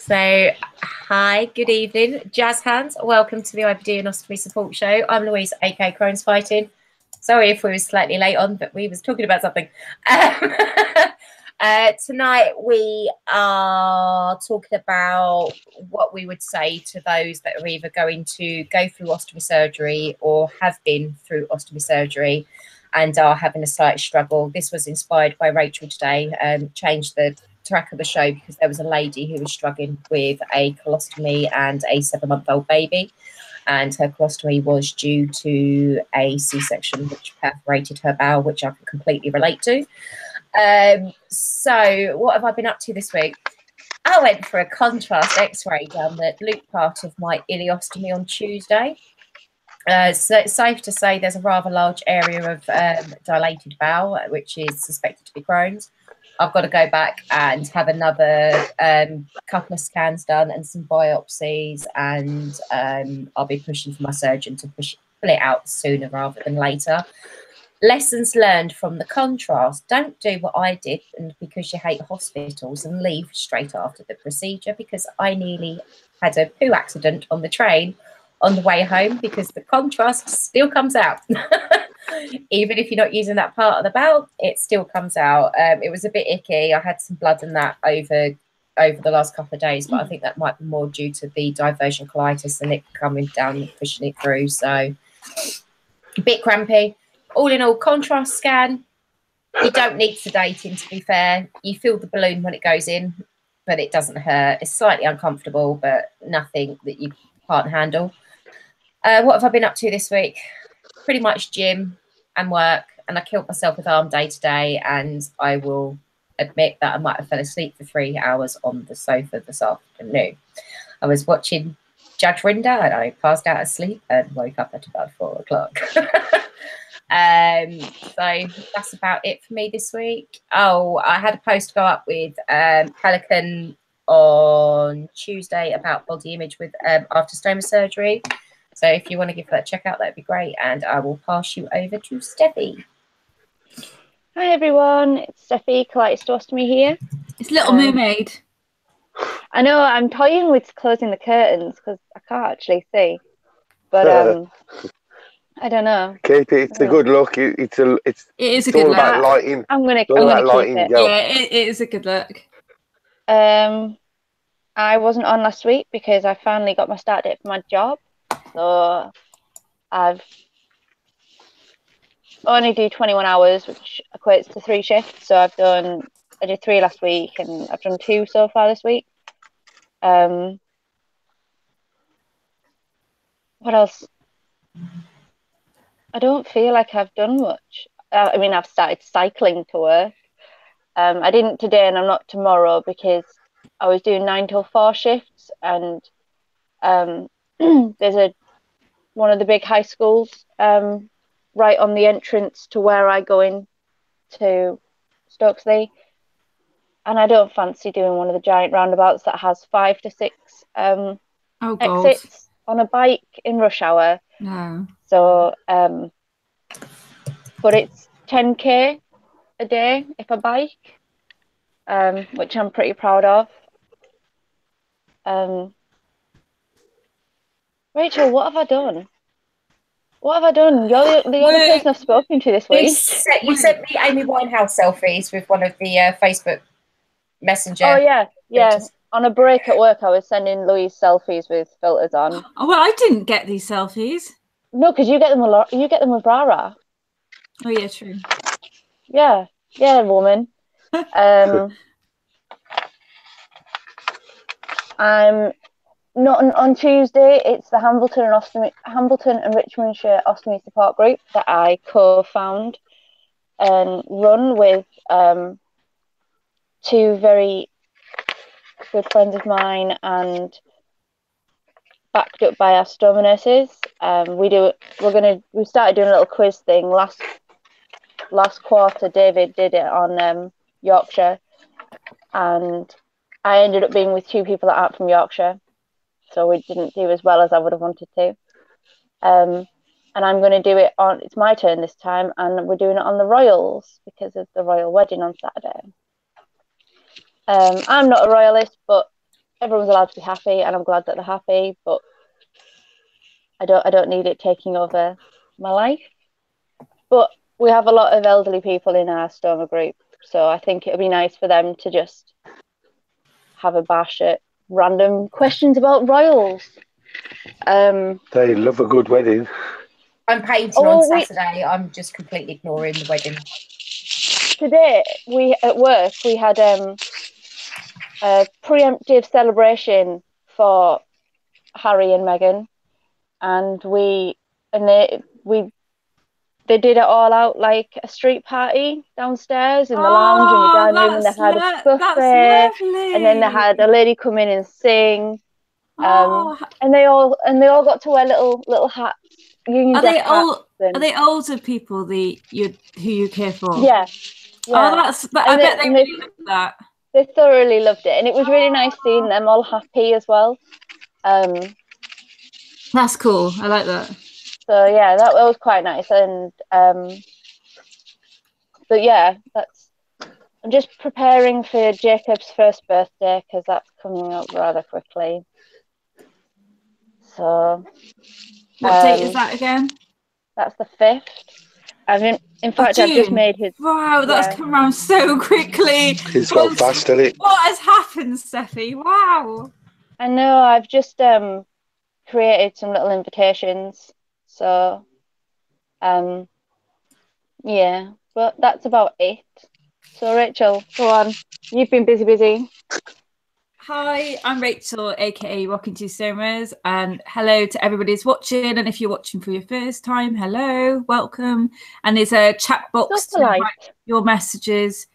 So, hi, good evening, jazz hands. Welcome to the IBD Ostomy Support Show. I'm Louise, aka Crohn's Fighting. Sorry if we were slightly late on, but we was talking about something. Tonight we are talking about what we would say to those that are either going to go through ostomy surgery or have been through ostomy surgery and are having a slight struggle. This was inspired by Rachel today. Changed the track of the show because there was a lady who was struggling with a colostomy and a 7-month-old baby, and her colostomy was due to a C-section which perforated her bowel, which I can completely relate to. So what have I been up to this week? I went for a contrast x-ray down the loop part of my ileostomy on Tuesday. So it's safe to say there's a rather large area of dilated bowel, which is suspected to be Crohn's. I've got to go back and have another couple of scans done and some biopsies, and I'll be pushing for my surgeon to pull it out sooner rather than later. Lessons learned from the contrast: don't do what I did, and because you hate hospitals, and leave straight after the procedure, because I nearly had a poo accident on the train on the way home because the contrast still comes out. Even if you're not using that part of the bowel, it still comes out. It was a bit icky. I had some blood in that over the last couple of days, but I think that might be more due to the diversion colitis and it coming down and pushing it through. So a bit crampy. All in all, contrast scan. You don't need sedating, to be fair. You feel the balloon when it goes in, but it doesn't hurt. It's slightly uncomfortable, but nothing that you can't handle. What have I been up to this week? Pretty much gym and work, and I killed myself with arm day today, and I will admit that I might have fell asleep for 3 hours on the sofa this afternoon. I was watching Judge Rinder and I passed out asleep and woke up at about 4 o'clock. So that's about it for me this week. Oh, I had a post go up with Pelican on Tuesday about body image with after stoma surgery. So if you want to give that a check out, that'd be great. And I will pass you over to Steffi. Hi everyone, it's Steffi, colitis ostomy here. It's Little Mermaid. I know, I'm toying with closing the curtains because I can't actually see. But I don't know. Keep it. It's a good look. It is a good all look. about lighting. I'm gonna keep it. Yeah, it is a good look. I wasn't on last week because I finally got my start date for my job. So I've only do 21 hours, which equates to 3 shifts. So I did 3 last week and I've done 2 so far this week. What else? I don't feel like I've done much. I mean, I've started cycling to work. I didn't today and I'm not tomorrow because I was doing 9 till 4 shifts, and there's one of the big high schools right on the entrance to where I go in to Stokesley, and I don't fancy doing one of the giant roundabouts that has 5 to 6 exits on a bike in rush hour. No. So but it's 10k a day if I bike, which I'm pretty proud of. Rachel, what have I done? What have I done? You're the only person I've spoken to this week. You sent me Amy Winehouse selfies with one of the Facebook Messenger. Oh, yeah. Filters. On a break at work, I was sending Louise selfies with filters on. Oh, well, I didn't get these selfies. No, because you get them a lot. You get them with Rara. Oh, yeah, true. Yeah, woman. I'm not on Tuesday. It's the Hambleton and Richmondshire Ostomy Support Group that I co-found and run with 2 very good friends of mine and backed up by our stoma nurses. We started doing a little quiz thing last quarter. David did it on Yorkshire, and I ended up being with 2 people that aren't from Yorkshire, so we didn't do as well as I would have wanted to. And I'm going to do it it's my turn this time, and we're doing it on the Royals because of the royal wedding on Saturday. I'm not a royalist, but everyone's allowed to be happy, and I'm glad that they're happy, but I don't need it taking over my life. But we have a lot of elderly people in our stoma group, so I think it'd be nice for them to just have a bash at random questions about royals. They love a good wedding. I'm painting on Saturday. I'm just completely ignoring the wedding. Today, at work, we had a preemptive celebration for Harry and Meghan, and they did it all out like a street party downstairs in the lounge in the dining room, and they had a buffet, and then they had a lady come in and sing, and they all got to wear little hats. Union Jack hats. Are they older people who you care for? Yeah. Oh, I bet they really loved that. They thoroughly loved it, and it was really nice seeing them all happy as well. That's cool. I like that. So yeah, that was quite nice, and but yeah, I'm just preparing for Jacob's first birthday because that's coming up rather quickly. So what date is that again? That's the 5th. In fact, I've just made his. Wow, that's come around so quickly. It's gone fast, hasn't it? What has happened, Steffi? Wow. I know. I've just created some little invitations. So, yeah, but that's about it. So, Rachel, go on. You've been busy. Hi, I'm Rachel, aka Rocking Two Stomas, and hello to everybody who's watching. And if you're watching for your first time, hello, welcome. And there's a chat box to write your messages.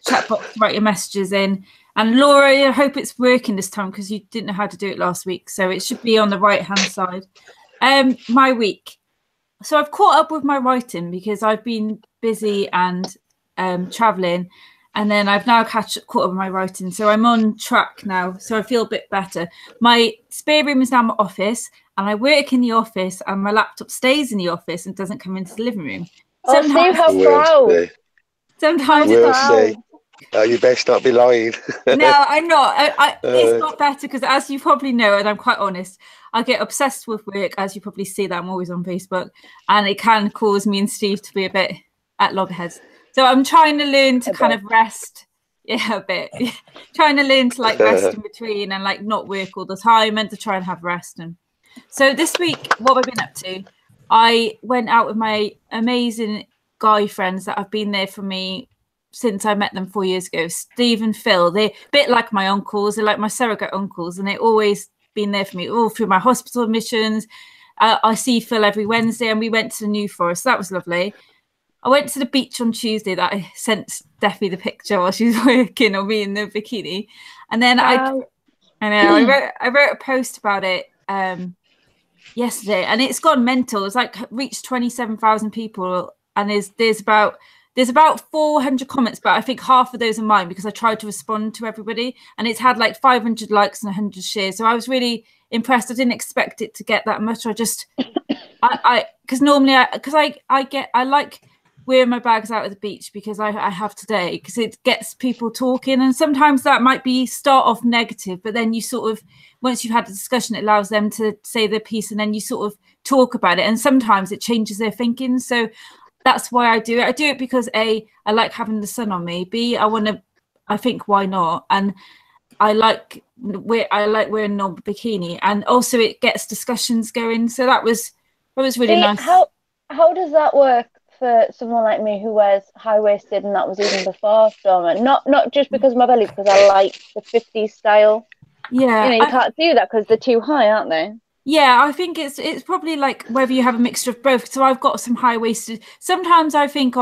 Chat box to write your messages in. And Laura, I hope it's working this time because you didn't know how to do it last week, so it should be on the right hand side. My week. So I've caught up with my writing because I've been busy and traveling. And then I've now caught up with my writing. So I'm on track now. So I feel a bit better. My spare room is now my office. And I work in the office. And my laptop stays in the office and doesn't come into the living room. Sometimes how proud. Sometimes we'll see. You best not be lying. No, I'm not. It's not better because, as you probably know, and I'm quite honest, I get obsessed with work. As you probably see that I'm always on Facebook. And it can cause me and Steve to be a bit at loggerheads. So I'm trying to learn to kind of rest, a bit. Trying to learn to like rest in between and like not work all the time and to try and have rest. And so this week, what have I been up to? I went out with my amazing guy friends that have been there for me since I met them 4 years ago. Steve and Phil, they're a bit like my uncles. They're like my surrogate uncles, and they've always been there for me all through my hospital admissions. I see Phil every Wednesday, and we went to the New Forest. So that was lovely. I went to the beach on Tuesday that I sent Steffi the picture while she was working on me in the bikini. And then I wrote a post about it yesterday, and it's gone mental. It's like reached 27,000 people, and there's about 400 comments, but I think half of those are mine because I tried to respond to everybody, and it's had like 500 likes and 100 shares. So I was really impressed. I didn't expect it to get that much. Because normally I like wearing my bags out at the beach because I have today, because it gets people talking, and sometimes that might be start off negative, but then you sort of, once you've had a discussion, it allows them to say their piece, and then you sort of talk about it, and sometimes it changes their thinking. So that's why I do it. I do it because A, I like having the sun on me. B, I think why not? And I like wearing no bikini, and also it gets discussions going. So that was really nice. How does that work for someone like me who wears high-waisted, and that was even before stoma? Not just because of my belly, because I like the 50s style. Yeah, you can't do that because they're too high, aren't they? Yeah, I think it's probably like whether you have a mixture of both. So I've got some high-waisted. Sometimes I think,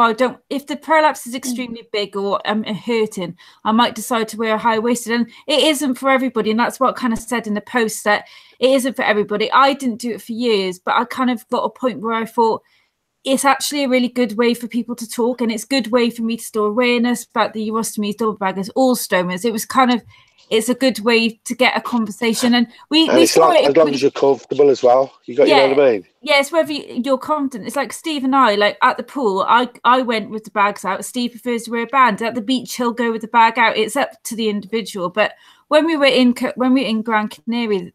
if the prolapse is extremely big or I'm hurting, I might decide to wear a high-waisted. And it isn't for everybody. And that's what I kind of said in the post, that it isn't for everybody. I didn't do it for years, but I kind of got a point where I thought, it's actually a really good way for people to talk, and it's a good way for me to store awareness about the urostomies, double baggers, all stomas. It was kind of, it's a good way to get a conversation, and we saw like, it as long as you're comfortable as well. You know what I mean? Yeah, it's whether you're confident. It's like Steve and I, like at the pool, I went with the bags out. Steve prefers to wear a band. At the beach, he'll go with the bag out. It's up to the individual. But when we were in Gran Canaria,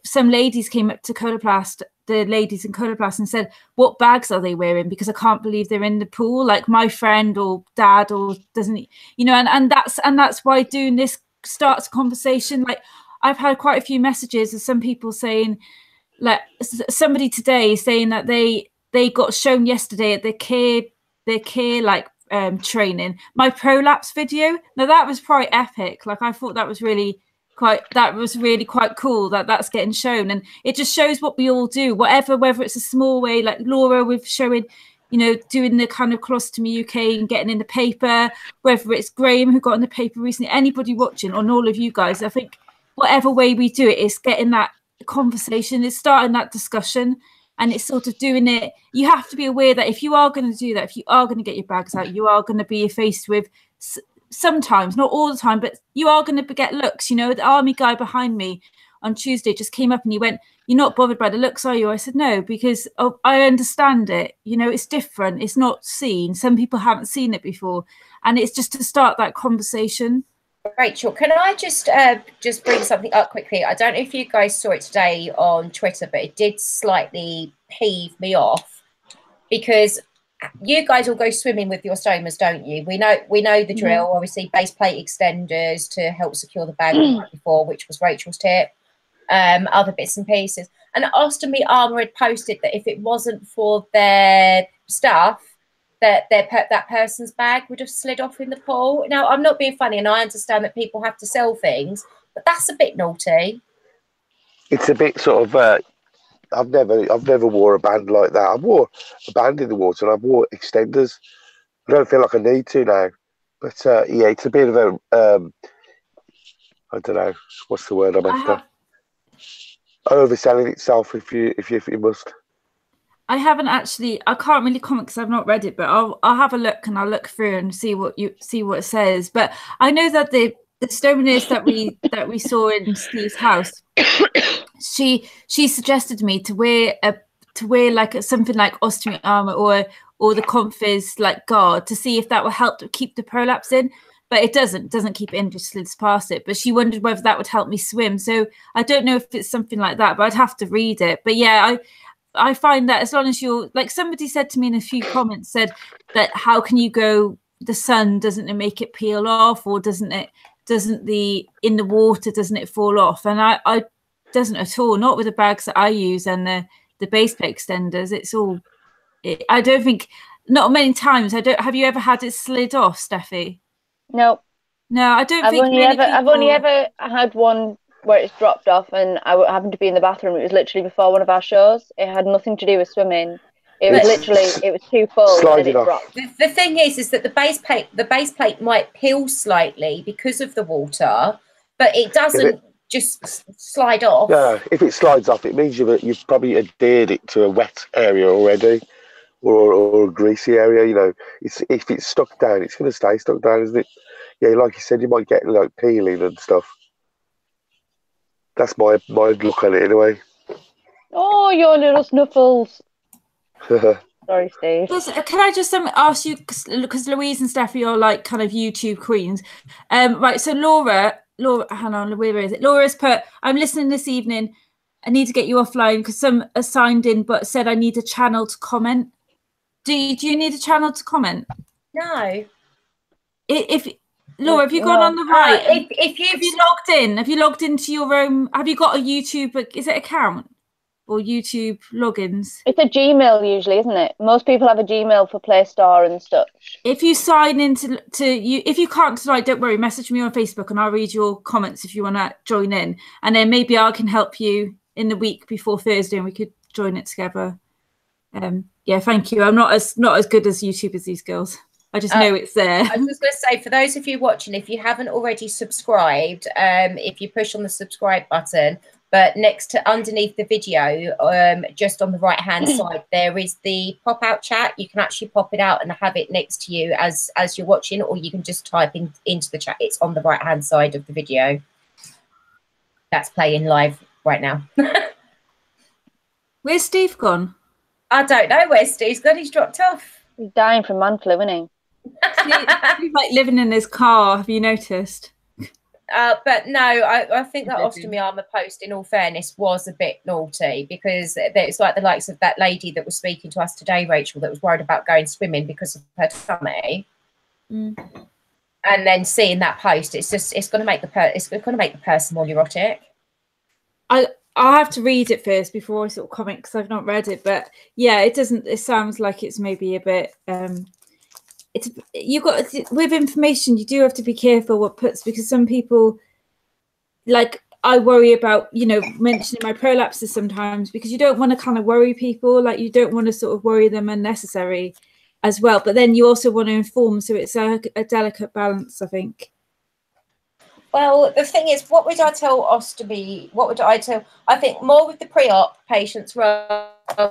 some ladies came up to Coloplast, the ladies in Coloplast, and said, "What bags are they wearing? Because I can't believe they're in the pool. Like my friend or dad or doesn't, you know." And that's why doing this starts a conversation. Like I've had quite a few messages of some people saying, like somebody today saying that they got shown yesterday at their care like training my prolapse video. Now that was probably epic. Like I thought that was really quite cool that that's getting shown, and it just shows what we all do, whether it's a small way, like Laura with showing, you know, doing the kind of Colostomy UK and getting in the paper, whether it's Graham who got in the paper recently, anybody watching, and all of you guys. I think whatever way we do it, it's getting that conversation, it's starting that discussion, and it's sort of doing it. You have to be aware that if you are going to do that, if you are going to get your bags out, you are going to be faced with sometimes, not all the time, but you are going to get looks. You know, the army guy behind me on Tuesday just came up and he went, "You're not bothered by the looks, are you?" I said, "No, because I understand it. You know, it's different. It's not seen. Some people haven't seen it before." And it's just to start that conversation. Rachel, can I just bring something up quickly? I don't know if you guys saw it today on Twitter, but it did slightly peeve me off, because you guys all go swimming with your stomas, don't you? We know the drill. Obviously, base plate extenders to help secure the bag before, which was Rachel's tip. Other bits and pieces. And Ostomy Armour had posted that if it wasn't for their stuff, that person's bag would have slid off in the pool. Now, I'm not being funny, and I understand that people have to sell things, but that's a bit naughty. It's a bit sort of. I've never wore a band like that. I wore a band in the water, and I've wore extenders. I don't feel like I need to now, but yeah, it's a bit of a. I don't know what's the word I'm after. Overselling itself if you must. I haven't actually. I can't really comment because I've not read it, but I'll have a look, and I'll look through and see what it says. But I know that the stoma nurse that we saw in Steve's house, she suggested to me to wear like something like Ostomy Armour or the Comfys like guard to see if that will help to keep the prolapse in. But it doesn't keep it in, just slides past it. But she wondered whether that would help me swim. So I don't know if it's something like that, but I'd have to read it. But yeah, I find that as long as you're, like somebody said to me in a few comments, said that how can you go, the sun, doesn't it make it peel off, or doesn't it in the water, doesn't it fall off? And I doesn't at all, not with the bags that I use and the base plate extenders. It's all, I don't think, not many times. Have you ever had it slid off, Steffi? No. No, I don't think I've only ever had one where it's dropped off, and I happened to be in the bathroom. It was literally before one of our shows. It had nothing to do with swimming. It was literally, it was too full and it dropped. The thing is that the base plate might peel slightly because of the water, but it doesn't just slide off. No, if it slides off, it means you've probably adhered it to a wet area already, or a greasy area. You know, if it's stuck down, it's going to stay stuck down, isn't it? Yeah, like you said, you might get like peeling and stuff. That's my look on it anyway. Oh, your little snuffles. Sorry, Steve. Can I just ask you, because Louise and Steffi are like kind of YouTube queens. Right, so Laura, hang on, where is it? Laura's put, "I'm listening this evening. I need to get you offline because some are signed in but said I need a channel to comment." Do you need a channel to comment? No. Laura, have you gone on the right? Have you logged in? Have you logged into your own? Have you got a YouTube? Is it account or YouTube logins? It's a Gmail usually, isn't it? Most people have a Gmail for Play Store and stuff. If you sign into you, if you can't tonight, don't worry. Message me on Facebook and I'll read your comments if you want to join in, and then maybe I can help you in the week before Thursday, and we could join it together. Yeah, thank you. I'm not as good as YouTube as these girls. I just know it's there. I was just going to say, for those of you watching, if you haven't already subscribed, if you push on the subscribe button, But next to underneath the video, just on the right hand side, there is the pop out chat. You can actually pop it out and have it next to you as you're watching, or you can just type into the chat. It's on the right hand side of the video. That's playing live right now. Where's Steve gone? I don't know where Steve's gone. He's dropped off. He's dying from man flu, isn't he? He's like living in his car. Have you noticed? But no, I think that ostomy armour post, in all fairness, was a bit naughty, because it's like the likes of that lady that was speaking to us today, Rachel, that was worried about going swimming because of her tummy. And then seeing that post, it's going to make the person more neurotic. I'll have to read it first before I sort of comment, because I've not read it. But yeah, it sounds like it's maybe a bit. You've got, with information, you do have to be careful what puts, because some people, like, I worry about, you know, mentioning my prolapses sometimes, because you don't want to kind of worry people, like you don't want to sort of worry them unnecessary as well, but then you also want to inform, so it's a delicate balance, I think. Well, the thing is, what would I tell ostomy? What would I tell? I think more with the pre-op patients rather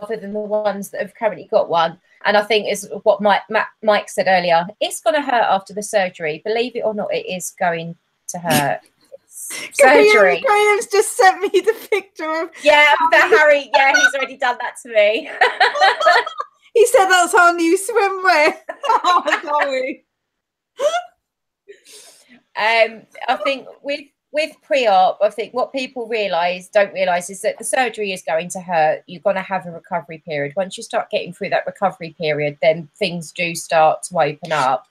than the ones that have currently got one. And I think is what Mike said earlier. It's going to hurt after the surgery. Believe it or not, it is going to hurt. Surgery. Graham's just sent me the picture of Harry. Yeah, he's already done that to me. He said that's our new swimwear. Oh, sorry. I think with pre-op, I think what people don't realise is that the surgery is going to hurt. You're going to have a recovery period. Once you start getting through that recovery period, then things do start to open up.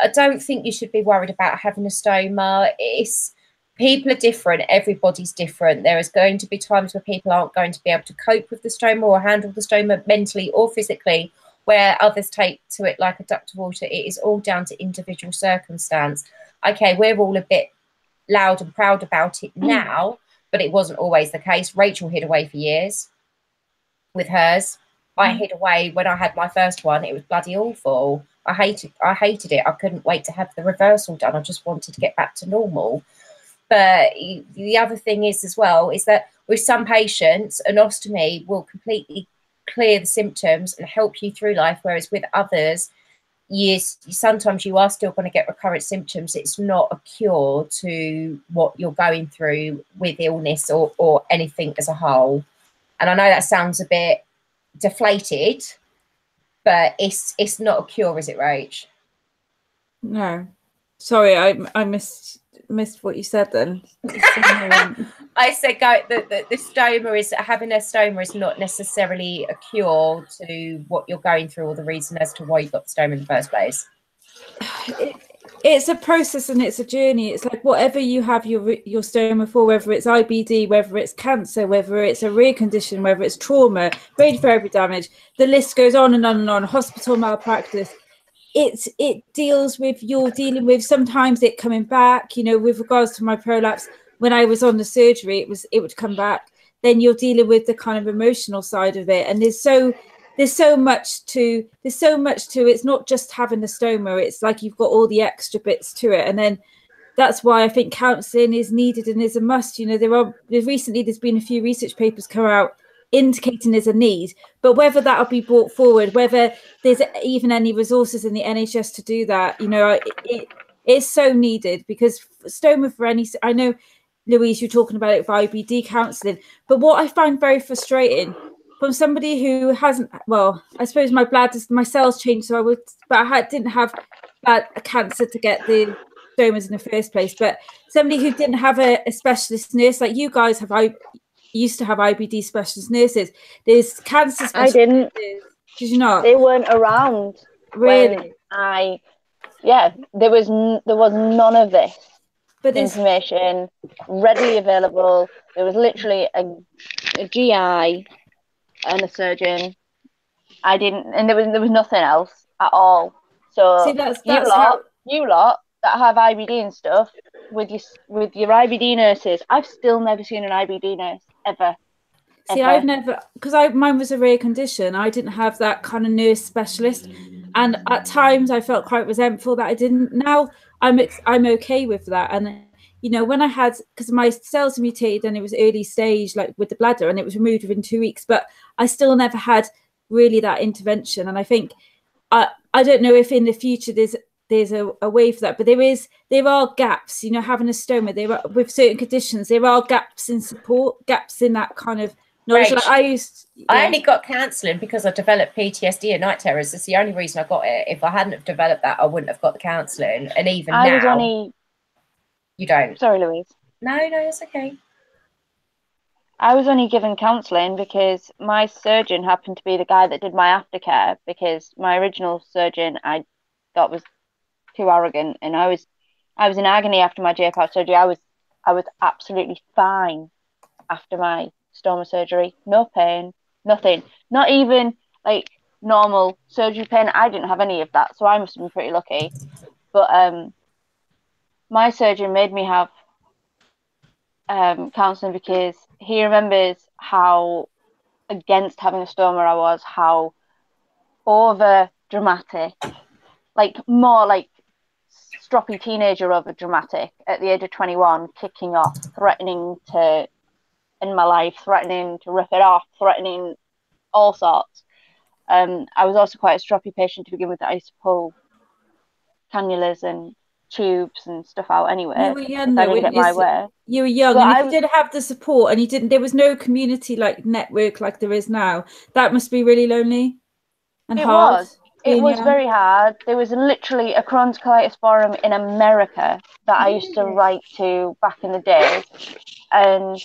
I don't think you should be worried about having a stoma. People are different. Everybody's different. There is going to be times where people aren't going to be able to cope with the stoma or handle the stoma mentally or physically, where others take to it like a duck to water. It is all down to individual circumstance. Okay, we're all a bit loud and proud about it now, but it wasn't always the case. Rachel hid away for years with hers. I hid away when I had my first one. It was bloody awful. I hated it. I couldn't wait to have the reversal done. I just wanted to get back to normal. But the other thing is as well, is that with some patients, an ostomy will completely clear the symptoms and help you through life, whereas with others, sometimes you are still going to get recurrent symptoms. It's not a cure to what you're going through with illness or anything as a whole. And I know that sounds a bit deflated, but it's not a cure, is it, Rach? No, sorry, I missed what you said then. I said the stoma is, having a stoma is not necessarily a cure to what you're going through or the reason as to why you got the stoma in the first place. It's a process and it's a journey. It's like whatever you have your stoma for, whether it's IBD, whether it's cancer, whether it's a rare condition, whether it's trauma, radiotherapy damage, the list goes on and on and on, hospital malpractice. It deals with, you're dealing with sometimes it coming back, you know, with regards to my prolapse, when I was on the surgery, it would come back. Then you're dealing with the kind of emotional side of it. And there's so much to it's not just having the stoma, it's like you've got all the extra bits to it. And then that's why I think counselling is needed and is a must. You know, there's been a few research papers come out indicating there's a need, but whether that'll be brought forward, whether there's even any resources in the NHS to do that, you know, it's so needed, because stoma for any, I know, Louise, you're talking about it for IBD counselling, but what I find very frustrating from somebody who hasn't, well, I suppose my cells changed, so I didn't have a cancer to get the stomas in the first place, but somebody who didn't have a specialist nurse, like you guys used to have IBD specialist nurses. There's cancer specialist. I didn't. Did you not? They weren't around. Really? There was none of this information readily available. There was literally a GI and a surgeon. And there was nothing else at all. So see, that's you lot that have IBD and stuff with your IBD nurses, I've still never seen an IBD nurse ever. See, I've never, because mine was a rare condition. I didn't have that kind of nurse specialist, and at times I felt quite resentful that I didn't. Now I'm okay with that, and you know, when I had, because my cells mutated and it was early stage, like with the bladder, and it was removed within 2 weeks, but I still never had really that intervention. And I think, I don't know if in the future there's a way for that, but there are gaps, you know, having a stoma, there are, with certain conditions, there are gaps in support, gaps in that kind of knowledge. Like I only got counselling because I developed PTSD and night terrors. That's the only reason I got it. If I hadn't have developed that, I wouldn't have got the counselling. And even now, you don't. Sorry, Louise. No, it's okay. I was only given counselling because my surgeon happened to be the guy that did my aftercare, because my original surgeon I thought was too arrogant, and I was in agony after my J-pouch surgery. I was absolutely fine after my stoma surgery. No pain, nothing. Not even like normal surgery pain. I didn't have any of that, so I must have been pretty lucky. But my surgeon made me have counselling because he remembers how against having a stoma I was, how over dramatic, like more like stroppy teenager over dramatic at the age of 21, kicking off, threatening to end my life, threatening to rip it off, threatening all sorts. I was also quite a stroppy patient to begin with. I used to pull cannulas and tubes and stuff out anyway. You were young, I didn't get my way. You were young, but and if you did have the support, and you didn't, there was no community like network like there is now. That must be really lonely and hard. It was very hard. There was literally a Crohn's colitis forum in America that I used to write to back in the day, and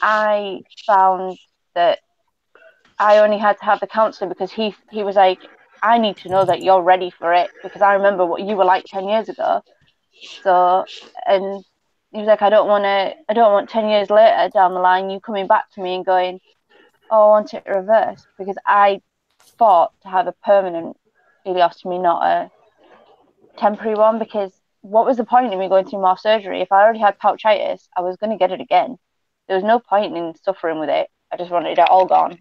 I found that I only had to have the counselling because he was like, I need to know that you're ready for it, because I remember what you were like 10 years ago. So, and he was like, I don't want 10 years later down the line you coming back to me and going, oh, I want it reversed, because I fought to have a permanent ileostomy, not a temporary one, because what was the point in me going through more surgery? If I already had pouchitis, I was going to get it again. There was no point in suffering with it. I just wanted it all gone.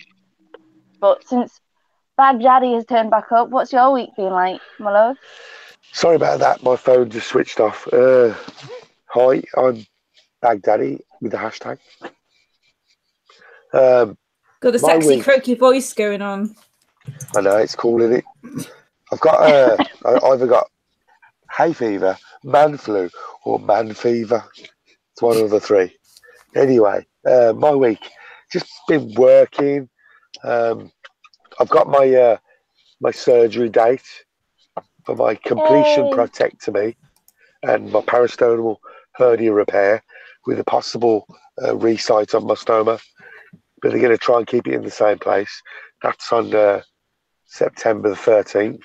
But since Baghdadi has turned back up, what's your week been like, my love? Sorry about that. My phone just switched off. Hi, I'm Baghdadi with the hashtag. Got the sexy croaky voice going on. I know, it's cool, isn't it? I've got I either got hay fever, man flu, or man fever. It's one of the three. Anyway, my week just been working. I've got my my surgery date for my completion protectomy and my peristomal hernia repair with a possible resite on my stoma. But they're going to try and keep it in the same place. That's on September the 13th,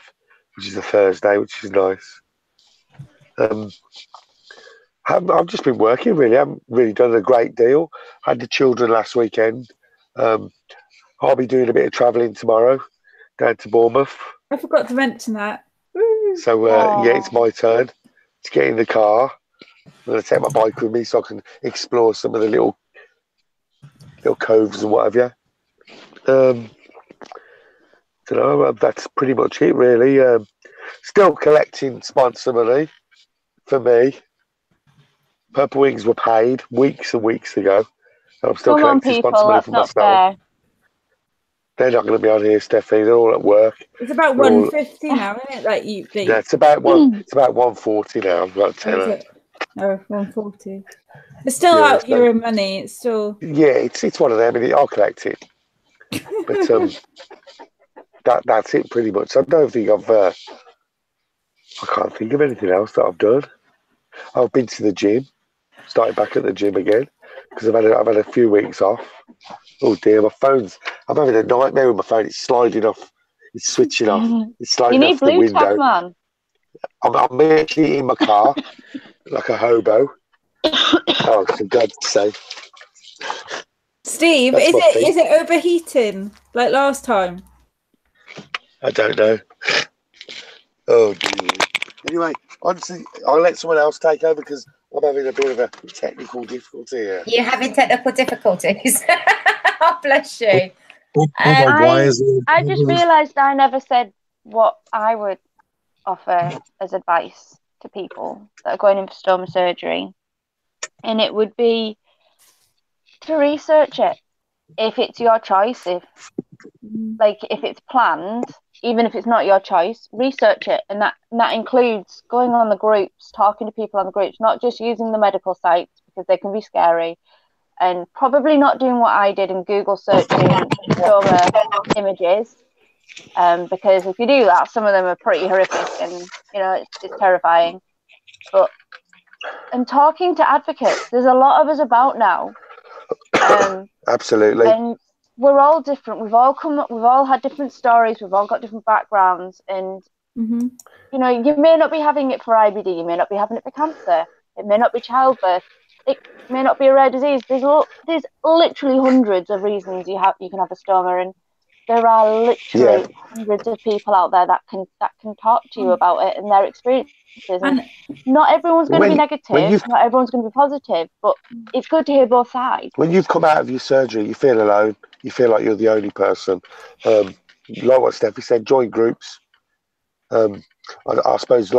which is a Thursday, which is nice. I've just been working, really. I haven't really done a great deal. I had the children last weekend. I'll be doing a bit of travelling tomorrow down to Bournemouth. I forgot to mention that. So, yeah, it's my turn to get in the car. I'm going to take my bike with me so I can explore some of the little coves and what have you. Don't know, that's pretty much it, really. Still collecting sponsor money for me. Purple Wings were paid weeks and weeks ago. And I'm still collecting sponsor money for myself. Fair. They're not going to be on here, Steffi. They're all at work. It's about 150 now, isn't it? Like yeah, it's about 140 now. I've got to tell her. Oh, 140. It's still out your own money. It's still. Yeah, it's one of them. I'll collect it. But that's it pretty much. I don't think I can't think of anything else that I've done. I've been to the gym. Started back at the gym again because I've had a few weeks off. Oh dear, my phone's. I'm having a nightmare with my phone. It's sliding off. It's switching off. It's sliding off the window. You need Bluetooth, man. I'm actually in my car like a hobo. Oh, for God's sake. Steve, is it overheating like last time? I don't know. Oh dear. Anyway, honestly, I'll let someone else take over because I'm having a bit of a technical difficulty here. You're having technical difficulties. Oh, bless you. I just realised I never said what I would offer as advice to people that are going in for stoma surgery. and it would be to research it if it's your choice. If it's planned, even if it's not your choice, research it, and that includes going on the groups, talking to people on the groups, not just using the medical sites because they can be scary, and probably not doing what I did and Google searching stoma images, because if you do that, some of them are pretty horrific, and it's terrifying. And talking to advocates, there's a lot of us about now. Absolutely. And we're all different. We've all had different stories. We've all got different backgrounds, and you may not be having it for IBD. You may not be having it for cancer. It may not be childbirth. It may not be a rare disease. There's literally hundreds of reasons you can have a stoma, and there are literally hundreds of people out there that can talk to you about it and their experiences. And not everyone's going to be negative. Not everyone's going to be positive. But it's good to hear both sides. When you've come out of your surgery, you feel alone. You feel like you're the only person. Like what Steffi said, join groups. I suppose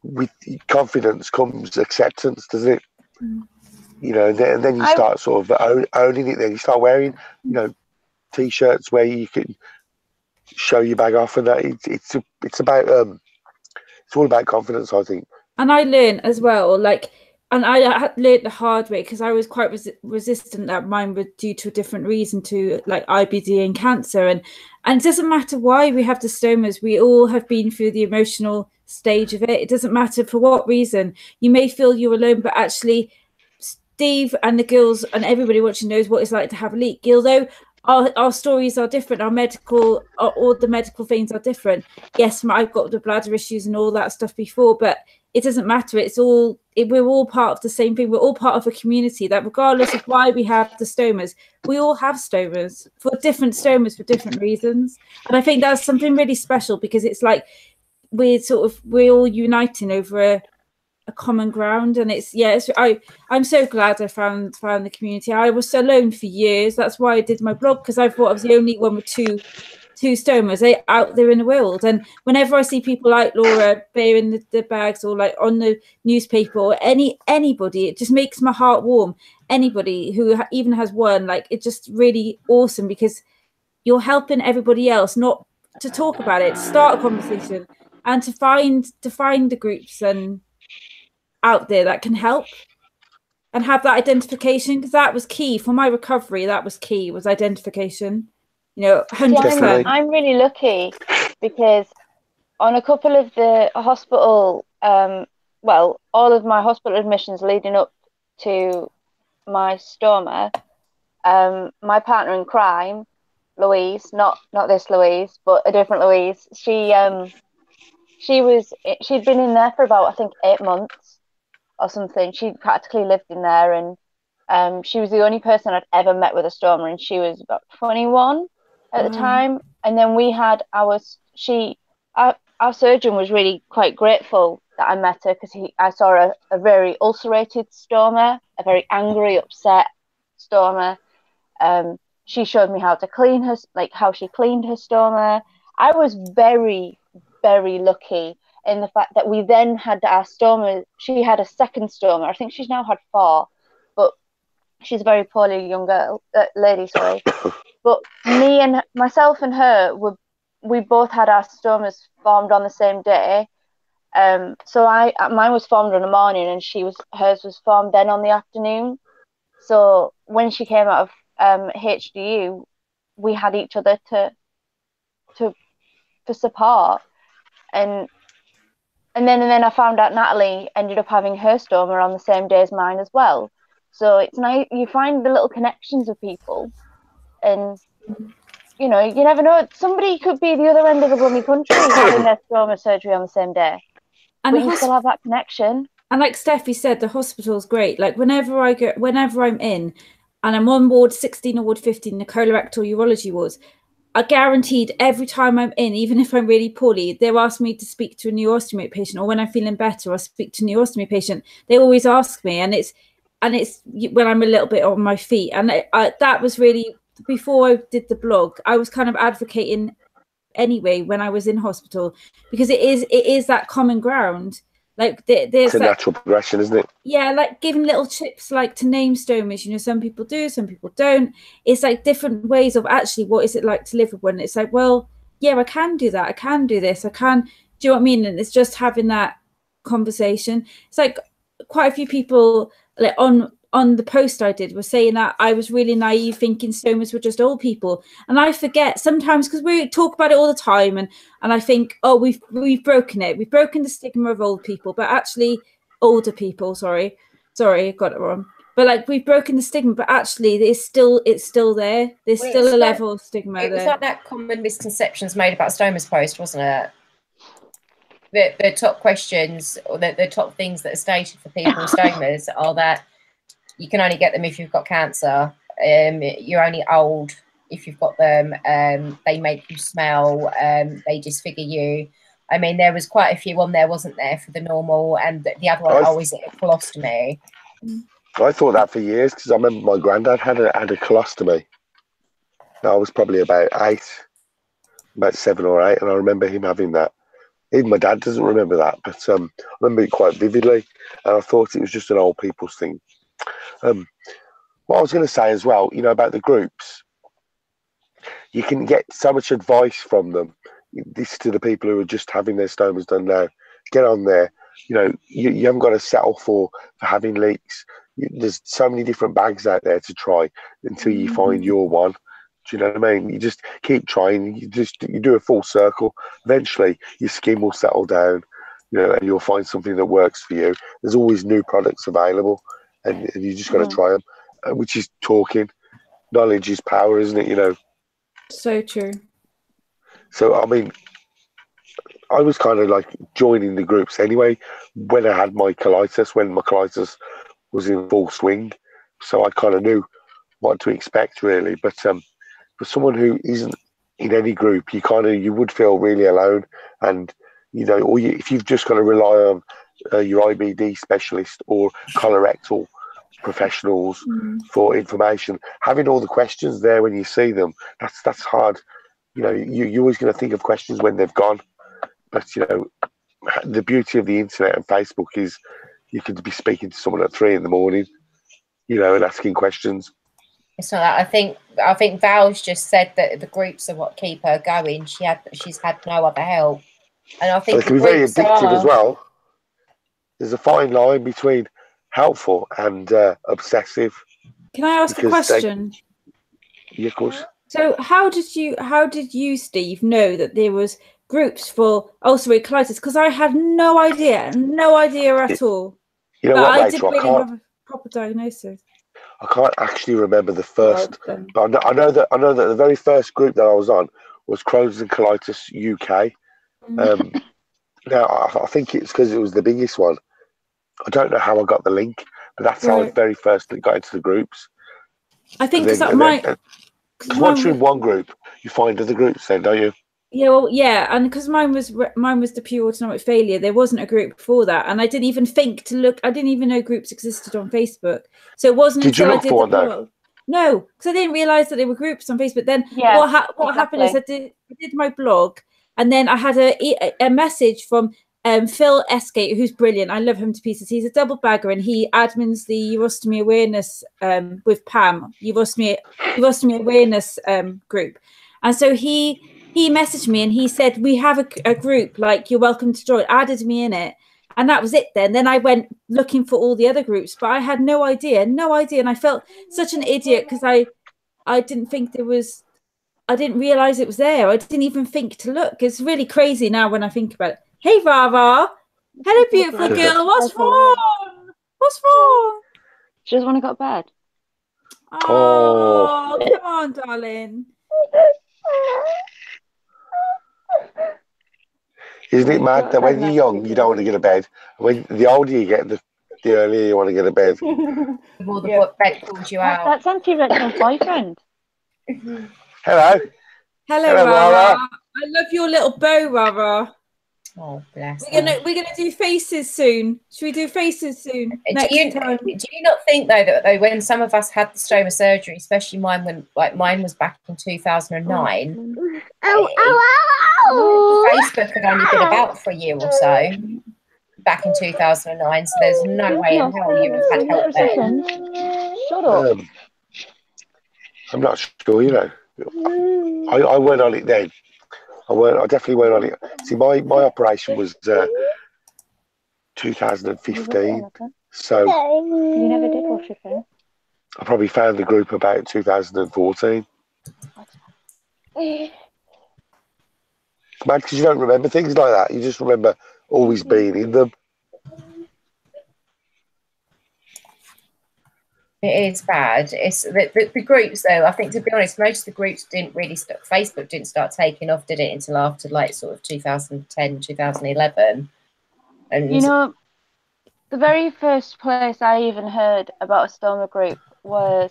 with confidence comes acceptance, doesn't it? And then you start sort of owning it. Then you start wearing, T-shirts where you can show your bag off, and that it's about it's all about confidence, I think. And I learned as well, and I learned the hard way, because I was quite resistant that mine were due to a different reason to IBD and cancer, and it doesn't matter why we have the stomas. We all have been through the emotional stage of it. It doesn't matter for what reason. You may feel you're alone, but actually Steve and the girls and everybody watching knows what it's like to have a leak. Although our stories are different, all the medical things are different. Yes, I've got the bladder issues and all that stuff before, but it doesn't matter. We're all part of the same thing. We're all part of a community that, regardless of why we have the stomas, we all have stomas for different reasons. And I think that's something really special, because it's like we're all uniting over a common ground. And I'm so glad I found the community. I was so alone for years. That's why I did my blog, because I thought I was the only one with two stomas out there in the world. And whenever I see people like Laura bearing the bags, or on the newspaper, or anybody, it just makes my heart warm. Anybody who even has one, it's just really awesome, because you're helping everybody else, not to talk about it, to start a conversation, and to find the groups and out there that can help and have that identification, because that was key for my recovery. That was key, was identification. 100%. I'm really lucky, because on a couple of the hospital, all of my hospital admissions leading up to my stoma, my partner in crime, Louise, not this Louise, but a different Louise, she'd been in there for about, I think, 8 months or something. She practically lived in there, and she was the only person I'd ever met with a stoma, and she was about 21 at the time. And then we had our surgeon was really quite grateful that I met her, because I saw a very ulcerated stoma, a very angry, upset stoma. She showed me how to clean her, how she cleaned her stoma. I was very, very lucky in the fact that we then had our stoma. She had a second stoma. I think she's now had 4, but she's a very poorly young lady, sorry. But myself and her, we both had our stomas formed on the same day. So mine was formed in the morning, and hers was formed then on the afternoon. So when she came out of HDU, we had each other for support. And then I found out Natalie ended up having her stoma on the same day as mine as well. So it's nice, you find the little connections with people, and you never know. Somebody could be the other end of the bloody country having their stoma surgery on the same day, but you still have that connection. And like Steffi said, the hospital's great. Whenever I'm in, and I'm on ward 16 or ward 15, the colorectal urology wards, I guaranteed every time I'm in, even if I'm really poorly, they'll ask me to speak to a new ostomy patient, or when I'm feeling better, I'll speak to a new ostomy patient. They always ask me, and it's when I'm a little bit on my feet. And that was really, before I did the blog, I was kind of advocating anyway when I was in hospital, because it is that common ground. Like there's it's a like, natural progression, isn't it? yeah, like giving little tips like to name stomas. You know, some people do, some people don't. It's like different ways of actually what is it like to live with one. It's like, well, yeah, I can do that. I can do this. I can. Do you know what I mean? And it's just having that conversation. It's like quite a few people like on the post I did were saying that I was really naive thinking stomas were just old people, and I forget sometimes because we talk about it all the time, and I think, oh, we've broken it, we've broken the stigma of old people, but actually older people, sorry, I got it wrong, but like we've broken the stigma, but actually it's still there. There's still a level of stigma there. It was like that common misconceptions made about stomas post, wasn't it? The top questions or the top things that are stated for people with stomas are that you can only get them if you've got cancer. You're only old if you've got them. They make you smell. They disfigure you. I mean, there was quite a few on there, wasn't there, for the normal, and the other one, is it a colostomy? I thought that for years because I remember my granddad had a colostomy. I was probably about 7 or 8, and I remember him having that. Even my dad doesn't remember that, but I remember it quite vividly, and I thought it was just an old people's thing. What I was going to say as well, you know, about the groups, you can get so much advice from them. This to the people who are just having their stomas done now. Get on there. You know, you haven't got to settle for having leaks. There's so many different bags out there to try until you find your one. Do you know what I mean? You just keep trying. You do a full circle. Eventually, your skin will settle down, you know, and you'll find something that works for you. There's always new products available, and you just got to try them, which is talking. Knowledge is power, isn't it? You know. So true. So, I mean, I was kind of like joining the groups anyway when I had my colitis, when my colitis was in full swing. So I kind of knew what to expect, really. But for someone who isn't in any group, you would feel really alone. And, you know, or if you've just got to rely on your IBD specialist or colorectal professionals for information, having all the questions there when you see them, that's hard. You know, you're always going to think of questions when they've gone. But, you know, the beauty of the internet and Facebook is you could be speaking to someone at 3 in the morning, you know, and asking questions. It's not that. I think Val's just said that the groups are what keep her going. She's had no other help. And I think it can be very addictive as well. There's a fine line between helpful and obsessive. Can I ask a question? Yeah, of course. So how did you, Steve, know that there was groups for ulcerative colitis? Because I had no idea at all. You know what, I didn't really have a proper diagnosis. I can't actually remember the first, but I know that the very first group that I was on was Crohn's and Colitis UK. Now I think it's because it was the biggest one. I don't know how I got the link, but that's how I very first got into the groups. I think because once you're in one group, you find other groups then, don't you? Yeah, well, yeah, and because mine was the pure autonomic failure, there wasn't a group before that, and I didn't even think to look. I didn't even know groups existed on Facebook, so it wasn't until I did the blog. No, because I didn't realise that there were groups on Facebook. Then what happened is I did my blog, and then I had a message from Phil Esgate, who's brilliant. I love him to pieces. He's a double bagger, and he admins the urostomy awareness with Pam, urostomy awareness group, and so he messaged me and he said, we have a group, like, you're welcome to join, added me in it. And that was it then I went looking for all the other groups, but I had no idea. And I felt such an idiot because I didn't think I didn't realize it was there. I didn't even think to look. It's really crazy now when I think about it. Hey, Rara. Hello, beautiful girl. What's wrong? She just want to go to bed. Oh, come on, darling. Isn't it mad that when you're young, you don't want to get to bed? When the older you get, the earlier you want to get to bed. The more the bed pulls you out. That's Auntie Rachel's boyfriend. Hello, Rara. I love your little bow, Rara. Oh, bless. We're gonna do faces soon. Should we do faces soon? Do you not think though when some of us had the stoma surgery, especially mine was back in 2009. Facebook had only been about for a year or so. back in 2009. So there's no way in hell you have had help then. Shut up. I'm not sure, you know. I weren't on it then. I definitely weren't on it. See, my operation was 2015. So You never did wash your face. I probably found the group about 2014. Mad, because you don't remember things like that. You just remember always being in them. It is bad. It's the groups, though. I think, to be honest, most of the groups didn't really start. Facebook didn't start taking off, did it, until after like sort of 2010, 2011. And you know, the very first place I even heard about a stoma group was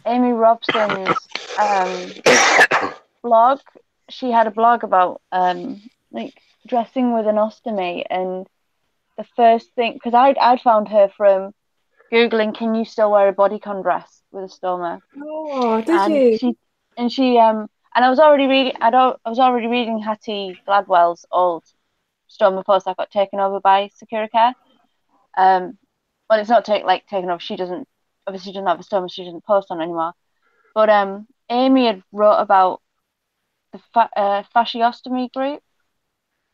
Amy Robson's blog. She had a blog about like dressing with an ostomy, and the first thing, because I'd found her from Googling, can you still wear a bodycon dress with a stoma? Oh, did and you? I was already reading Hattie Gladwell's old stoma post that got taken over by Securicare. Well, it's not taken over. She doesn't have a stoma, she doesn't post on anymore. But Amy had wrote about the fasciostomy group,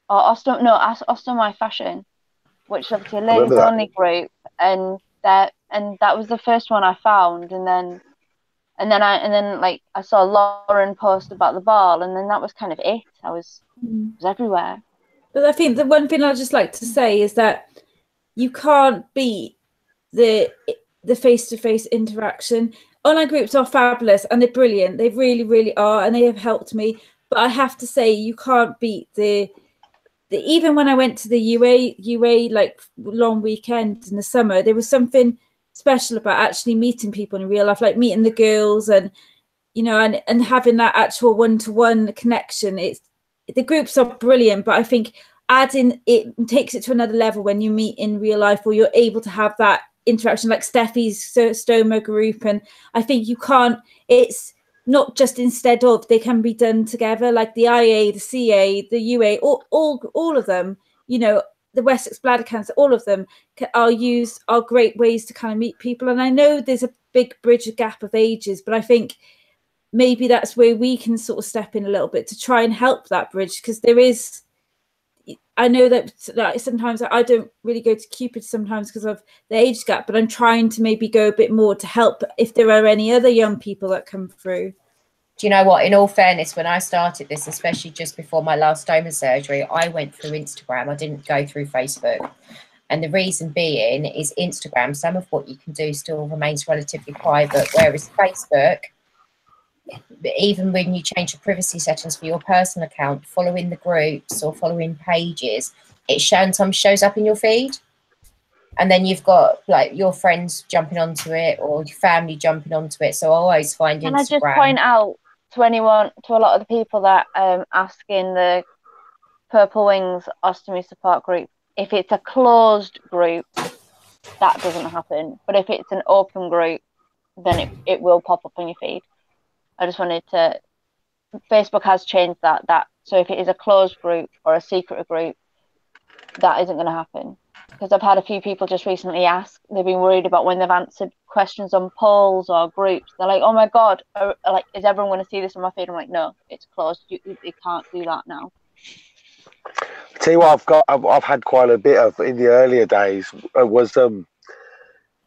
or ostomy fashion, which is obviously a ladies only group, and that was the first one I found, and then like I saw Lauren post about the ball, and then that was kind of it. It was everywhere. But I think the one thing I'd just like to say is that you can't beat the face-to-face interaction. Online groups are fabulous and they're brilliant. They really, really are, and they have helped me. But I have to say, you can't beat the even when I went to the UA like long weekend in the summer, there was something special about actually meeting people in real life, like meeting the girls, and you know, and having that actual one-to-one connection. The groups are brilliant, but I think adding it takes it to another level when you meet in real life, or you're able to have that interaction, like Steffi's stoma group. And I think you can't, it's not just instead of, they can be done together, like the IA, the CA, the UA, all of them, you know, the Wessex Bladder Cancer, all of them are great ways to kind of meet people. And I know there's a big bridge gap of ages, but I think maybe that's where we can sort of step in a little bit to try and help that bridge, because there is, I know that sometimes I don't really go to Cupid sometimes because of the age gap, but I'm trying to maybe go a bit more to help if there are any other young people that come through. Do you know what? In all fairness, when I started this, especially just before my last stoma surgery, I went through Instagram. I didn't go through Facebook. And the reason being is Instagram, some of what you can do still remains relatively private, whereas Facebook, even when you change the privacy settings for your personal account, following the groups or following pages, it sometimes shows up in your feed. And then you've got like your friends jumping onto it or your family jumping onto it. So I always find Can Instagram. I just point out to a lot of the people that ask in the Purple Wings Ostomy Support group, if it's a closed group, that doesn't happen. But if it's an open group, then it will pop up on your feed. I just wanted to, Facebook has changed that. So if it is a closed group or a secret group, that isn't going to happen. Because I've had a few people just recently ask, they've been worried about when they've answered questions on polls or groups. They're like, oh my God, like, is everyone going to see this on my feed? I'm like, no, it's closed. You can't do that now. I'll tell you what, I've had quite a bit of in the earlier days was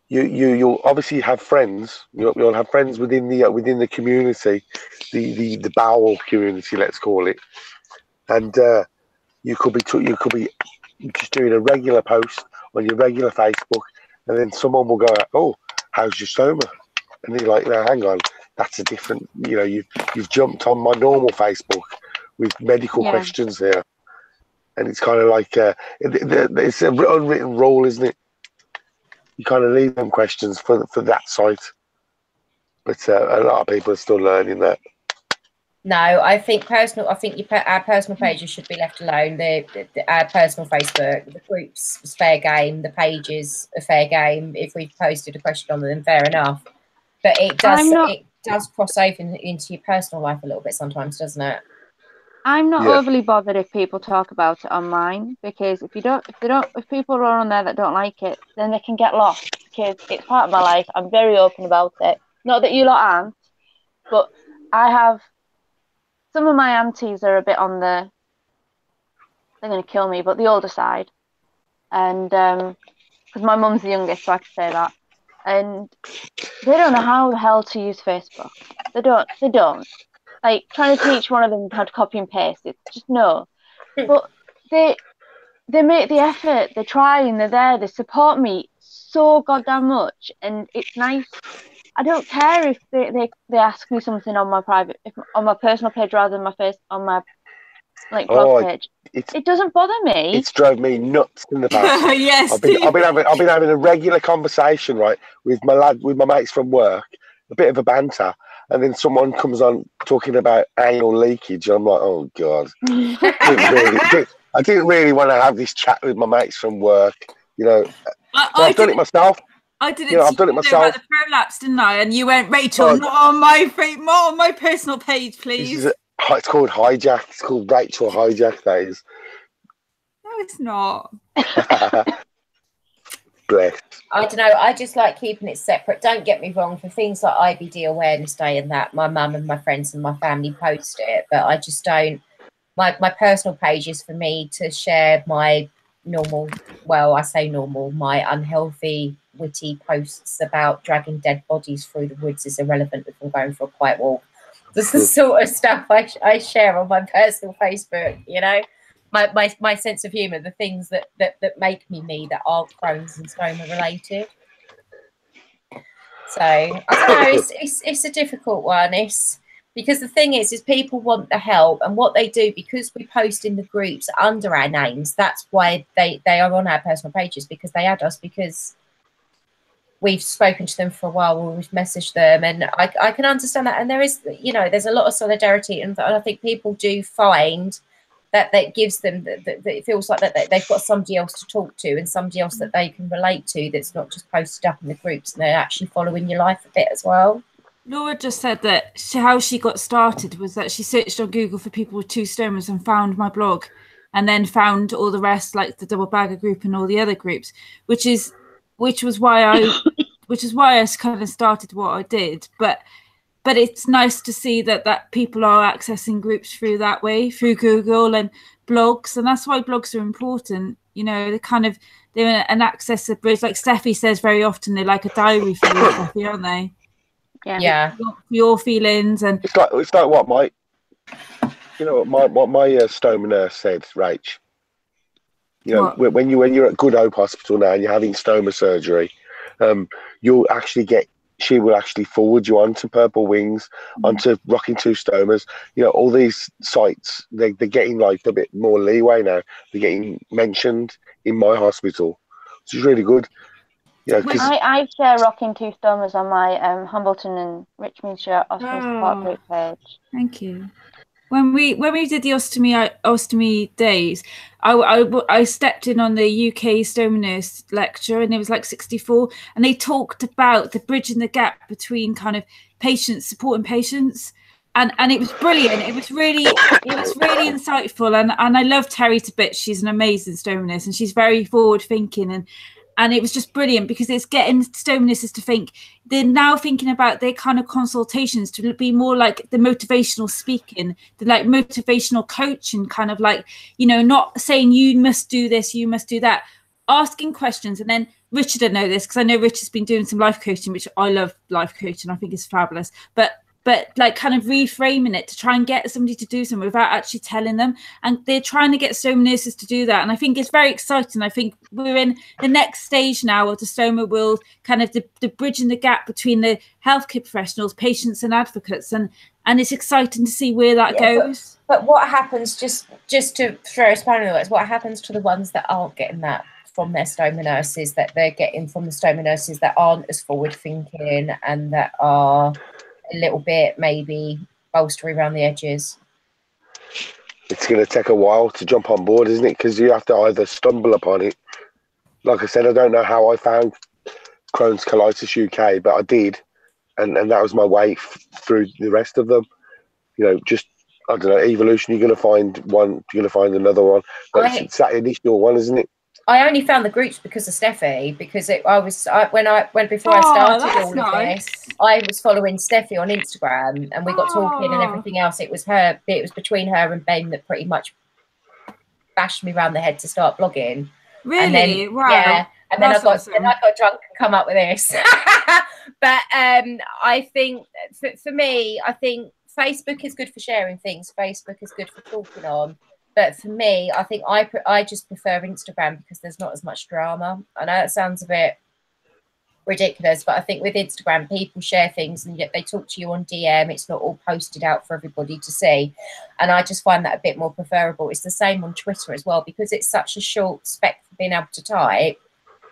you'll obviously have friends. You'll have friends within the community, the bowel community, let's call it, and you could be just doing a regular post on your regular Facebook, and then someone will go, "Oh, how's your stoma?" And you're like, "No, hang on, that's a different. You know, you've jumped on my normal Facebook with medical questions there." And it's kind of like it's an unwritten rule, isn't it? You kind of leave them questions for that site, but a lot of people are still learning that. No, I think our personal pages should be left alone. Our personal Facebook, the groups is fair game. The pages are fair game. If we've posted a question on them, fair enough. But it does cross over into your personal life a little bit sometimes, doesn't it? I'm not overly bothered if people talk about it online, because if people are on there that don't like it, then they can get lost, because it's part of my life. I'm very open about it. Not that you lot aren't, but I have some of my aunties are a bit on they're going to kill me, but the older side, and because my mum's the youngest, so I can say that, and they don't know how the hell to use Facebook. They don't. Like, trying to teach one of them how to copy and paste, it's just no. But they make the effort, they try, and they're there, they support me so goddamn much, and it's nice. I don't care if they ask me something on my on my personal page rather than on my blog page. It doesn't bother me. It's drove me nuts in the past. Yes, I've been having a regular conversation, right, with my mates from work, a bit of a banter, and then someone comes on talking about anal leakage. I'm like, oh god, I didn't really want to have this chat with my mates from work. You know, I've done it myself. I did it. I've done it myself. About the prolapse, didn't I? And you went, Rachel, not on my personal page, please. It's called Hijack. It's called Rachel Hijack. That is. No, it's not. Bless. I don't know. I just like keeping it separate. Don't get me wrong. For things like IBD Awareness Day and that, my mum and my friends and my family post it, but I just don't. My personal page is for me to share my normal. Well, I say normal. My unhealthy, witty posts about dragging dead bodies through the woods is irrelevant if I'm going for a quiet walk. This is the sort of stuff I share on my personal Facebook, you know. My sense of humour, the things that make me that aren't Crohn's and stoma related. So I don't know, it's a difficult one. It's because the thing is people want the help, and what they do, because we post in the groups under our names, that's why they are on our personal pages, because they add us, because we've spoken to them for a while, or we've messaged them, and I can understand that. And there is, you know, there's a lot of solidarity, and I think people do find that gives them that it feels like that they've got somebody else to talk to, and somebody else that they can relate to, that's not just posted up in the groups, and they're actually following your life a bit as well. Laura just said that how she got started was that she searched on Google for people with 2 stomas and found my blog, and then found all the rest, like the Double Bagger group and all the other groups, which is why I kind of started what I did. But it's nice to see that people are accessing groups through that way, through Google and blogs, and that's why blogs are important. You know, they're an access a bridge. Like Steffi says very often, they're like a diary for you, Steffi, aren't they? Yeah. Your feelings, and it's like what my stoma nurse said, Rach. You know, when you're at Good Hope Hospital now and you're having stoma surgery, you'll actually she will actually forward you onto Purple Wings, onto Rocking Two Stomas. You know, all these sites, they're getting like a bit more leeway now. They're getting mentioned in my hospital, which is really good. Yeah, I share Rocking Two Stomas on my Hambleton and Richmondshire Ostomy Support Group page. Thank you. When we did the ostomy days, I stepped in on the UK stoma nurse lecture, and it was like 64, and they talked about the bridging the gap between kind of patients, supporting patients, and it was brilliant. It was really insightful, and I love Terry to bits. She's an amazing stoma nurse, and she's very forward thinking, and it was just brilliant, because it's getting stoma nurses to think. They're now thinking about their kind of consultations to be more like the motivational speaking, the like motivational coaching, kind of like, you know, not saying you must do this, you must do that, asking questions. And then Richard, I know this because I know Richard's been doing some life coaching, which I love life coaching. I think it's fabulous. But like kind of reframing it to try and get somebody to do something without actually telling them. And they're trying to get stoma nurses to do that. And I think it's very exciting. I think we're in the next stage now of the stoma world, kind of the bridging the gap between the healthcare professionals, patients and advocates. And it's exciting to see where that goes. But what happens, just to throw a spanner in the works, what happens to the ones that aren't getting that from their stoma nurses, that they're getting from the stoma nurses that aren't as forward thinking and that are a little bit maybe bolstery around the edges? It's going to take a while to jump on board, isn't it? Because you have to either stumble upon it. Like I said, I don't know how I found Crohn's Colitis UK, but I did, and that was my way through the rest of them. You know, just I don't know, evolution. You're going to find one. You're going to find another one. But it's that initial one, isn't it? I only found the groups because of Steffi, because when before I started all of this, I was following Steffi on Instagram, and we got talking and everything else. It was between her and Ben that pretty much bashed me around the head to start blogging. Really? And then, wow. Yeah, and then I got drunk and come up with this. But I think for me, I think Facebook is good for sharing things. Facebook is good for talking on. But for me, I think I just prefer Instagram because there's not as much drama. I know it sounds a bit ridiculous, but I think with Instagram, people share things and yet they talk to you on DM. It's not all posted out for everybody to see. And I just find that a bit more preferable. It's the same on Twitter as well, because it's such a short spec for being able to type.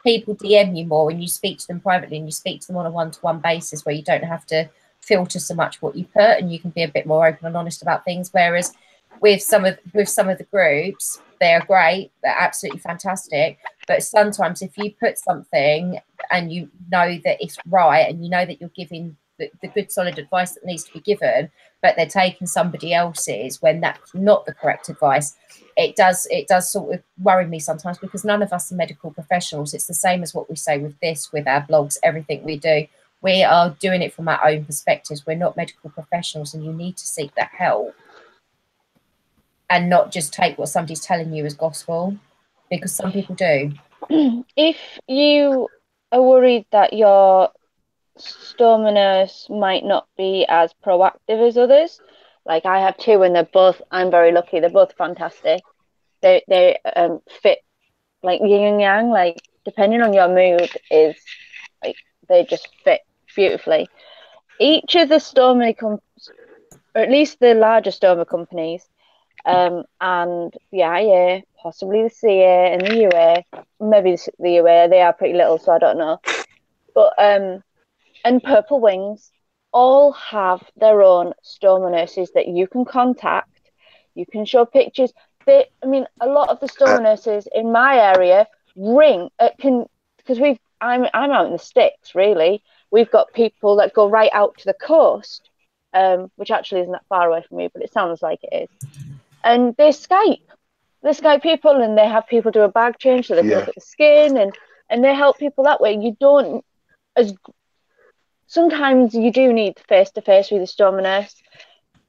People DM you more and you speak to them privately, and you speak to them on a one-to-one basis where you don't have to filter so much what you put, and you can be a bit more open and honest about things. Whereas with some of the groups, they're great, they're absolutely fantastic, but sometimes if you put something and you know that it's right and you know that you're giving the good solid advice that needs to be given, but they're taking somebody else's when that's not the correct advice, it does sort of worry me sometimes, because none of us are medical professionals. It's the same as what we say with this, with our blogs, everything we do. We are doing it from our own perspectives. We're not medical professionals, and you need to seek that help and not just take what somebody's telling you as gospel, because some people do. If you are worried that your stoma nurse might not be as proactive as others, like I have two, and I'm very lucky, they're both fantastic. They fit like yin and yang, like depending on your mood, is like they just fit beautifully. Each of the stoma or at least the larger stoma companies, and the IA, possibly the CA and the UA, maybe the UA, they are pretty little, so I don't know. But and Purple Wings all have their own stoma nurses that you can contact. You can show pictures. A lot of the stoma nurses in my area because I'm out in the sticks, really. We've got people that go right out to the coast, which actually isn't that far away from me, but it sounds like it is. And they Skype people, and they have people do a bag change so they can look at the skin, and they help people that way. Sometimes you do need face-to-face with a stoma nurse,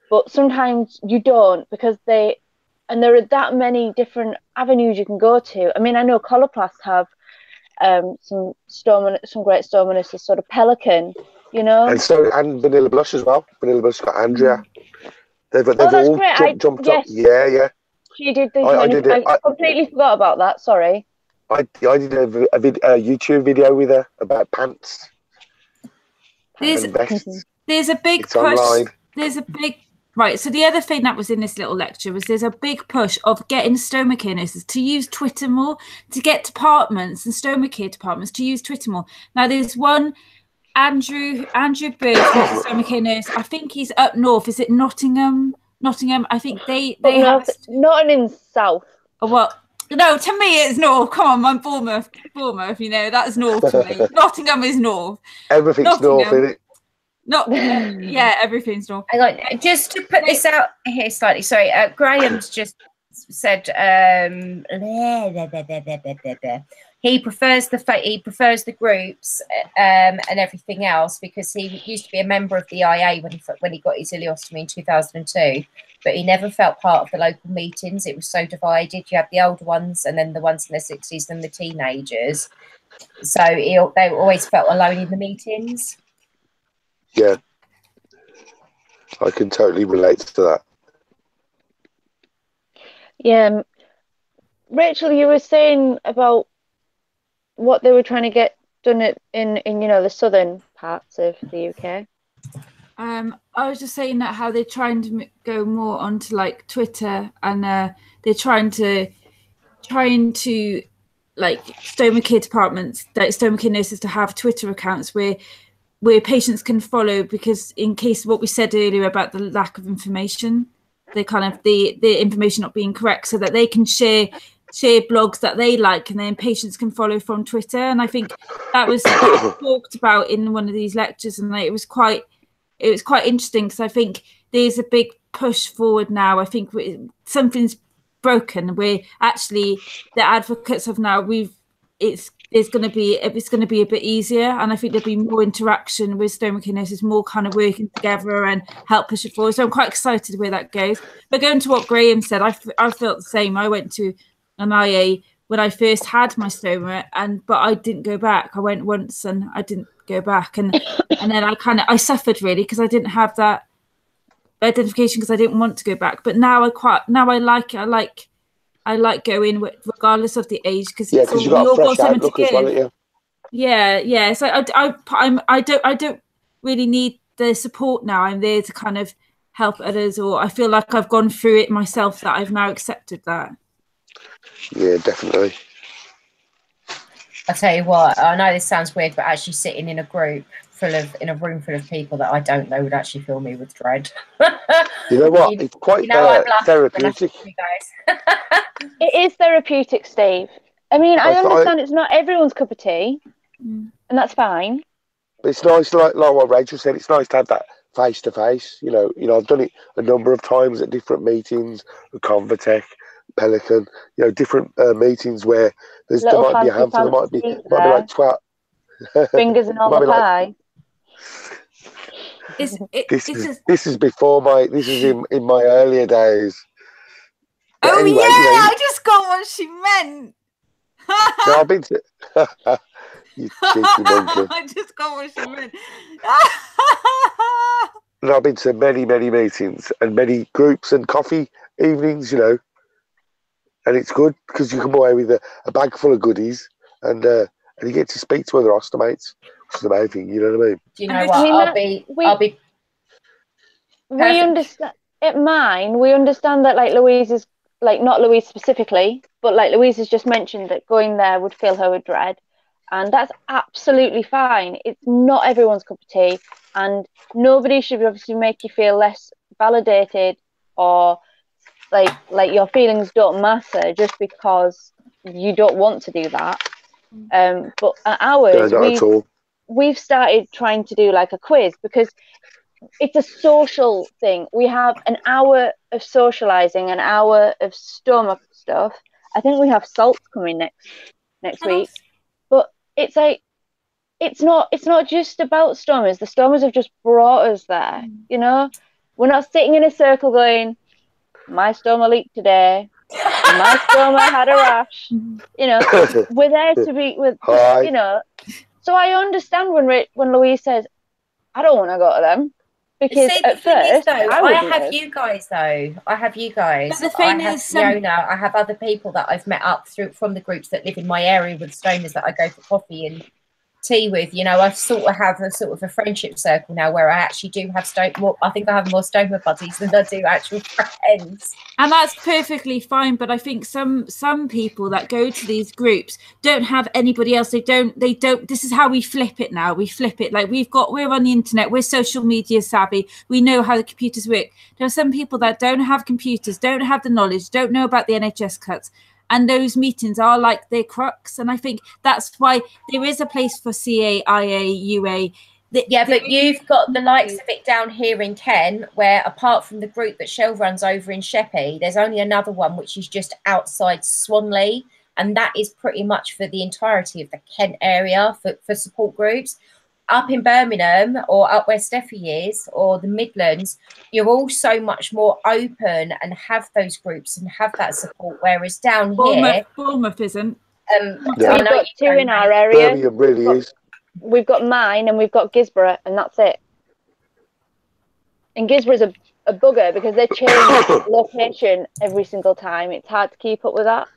but sometimes you don't, because there are that many different avenues you can go to. I mean, I know Coloplast have some great stoma nurses, sort of Pelican, you know. And Vanilla Blush as well. Vanilla Blush got Andrea. They've all jumped up. Yeah. She did this. I completely forgot about that. Sorry. I did a YouTube video with her about pants. There's a big push. Online. There's a big right. So the other thing that was in this little lecture was there's a big push of getting stoma care nurses to use Twitter more, to get departments and stoma care departments to use Twitter more. Now there's one. Andrew Bird, who's a stoma care nurse. I think he's up north. Is it Nottingham? I think they have not in south. Oh, well, no, to me it's north. Come on, I'm Bournemouth. You know that's north to me. Nottingham is north. Everything's north, isn't it? Yeah, everything's north. Just to put this out here slightly. Sorry, Graham's just said he prefers the groups and everything else, because he used to be a member of the IA when he got his ileostomy in 2002, but he never felt part of the local meetings. It was so divided. You have the older ones and then the ones in their 60s and the teenagers. So they always felt alone in the meetings. Yeah, I can totally relate to that. Yeah, Rachel, you were saying about what they were trying to get done in the southern parts of the UK. I was just saying that how they're trying to go more onto like Twitter, and they're trying to like stoma care departments, like stoma care nurses, to have Twitter accounts where patients can follow, because in case of what we said earlier about the lack of information, they kind of the information not being correct, so that they can share blogs that they like, and then patients can follow from Twitter. And I think that was talked about in one of these lectures, and it was quite interesting, because I think there's a big push forward now. I think something's broken. We're actually the advocates of now. It's going to be a bit easier, and I think there'll be more interaction with stomachinosis, more kind of working together and help push it forward. So I'm quite excited where that goes. But going to what Graham said, I felt the same. I went to an IA when I first had my stoma, but I didn't go back. I went once and I didn't go back, and then I suffered really because I didn't have that identification because I didn't want to go back. But now I like going regardless of the age because you've got a fresh outlook as well, haven't you? Yeah. So I don't really need the support now. I'm there to kind of help others, or I feel like I've gone through it myself, that I've now accepted that. Yeah, definitely. I tell you what, I know this sounds weird, but actually sitting in a room full of people that I don't know would actually fill me with dread. You know what? It's quite therapeutic. You guys. It is therapeutic, Steve. I mean, I understand it's not everyone's cup of tea, and that's fine. But it's nice, like what Rachel said, it's nice to have that face to face. You know, I've done it a number of times at different meetings, Convatec, Pelican. You know, different meetings where there might be a handful, there might be like 12 fingers and all the pie. This is before this is in my earlier days. But anyway, I just got what she meant. No, I've been to you cheeky monkey. I just got what she meant. And I've been to many meetings and many groups and coffee evenings, you know, and it's good because you come away with a bag full of goodies and you get to speak to other ostomates, which is amazing. You know what I mean? Do you know what? I'll be. We understand at mine. We understand that like Louise is like not Louise specifically, but like Louise has just mentioned that going there would fill her with dread, and that's absolutely fine. It's not everyone's cup of tea, and nobody should obviously make you feel less validated or like your feelings don't matter just because you don't want to do that. But at ours, we've started trying to do like a quiz because it's a social thing. We have an hour of socializing, an hour of stomach stuff. I think we have salts coming next week, but it's like it's not just about stomas. The stomas have just brought us there. You know, we're not sitting in a circle going, "My stoma leaked today. My stoma had a rash." You know, we're there to be with. Hi. You know, so I understand when Louise says, "I don't want to go to them." Because at first, I have you guys. But the thing is, Fiona, I have other people that I've met up from the groups that live in my area with stomas that I go for coffee and tea with. You know, I sort of have a friendship circle now where I actually do have I think I have more stoma buddies than I do actual friends. And that's perfectly fine. But I think some people that go to these groups don't have anybody else. They don't. This is how we flip it now. We flip it like we're on the internet. We're social media savvy. We know how the computers work. There are some people that don't have computers, don't have the knowledge, don't know about the NHS cuts. And those meetings are like their crux. And I think that's why there is a place for CA, IA, UA. But you've got the likes of it down here in Kent, where apart from the group that Shell runs over in Sheppey, there's only another one which is just outside Swanley. And that is pretty much for the entirety of the Kent area for support groups. Up in Birmingham or up where Steffi is or the Midlands, you're all so much more open and have those groups and have that support. Whereas down here, Bournemouth isn't. We've got two in our area. Birmingham really is. We've got mine and we've got Gisborough, and that's it. And Gisborough's a bugger because they change location every single time. It's hard to keep up with that.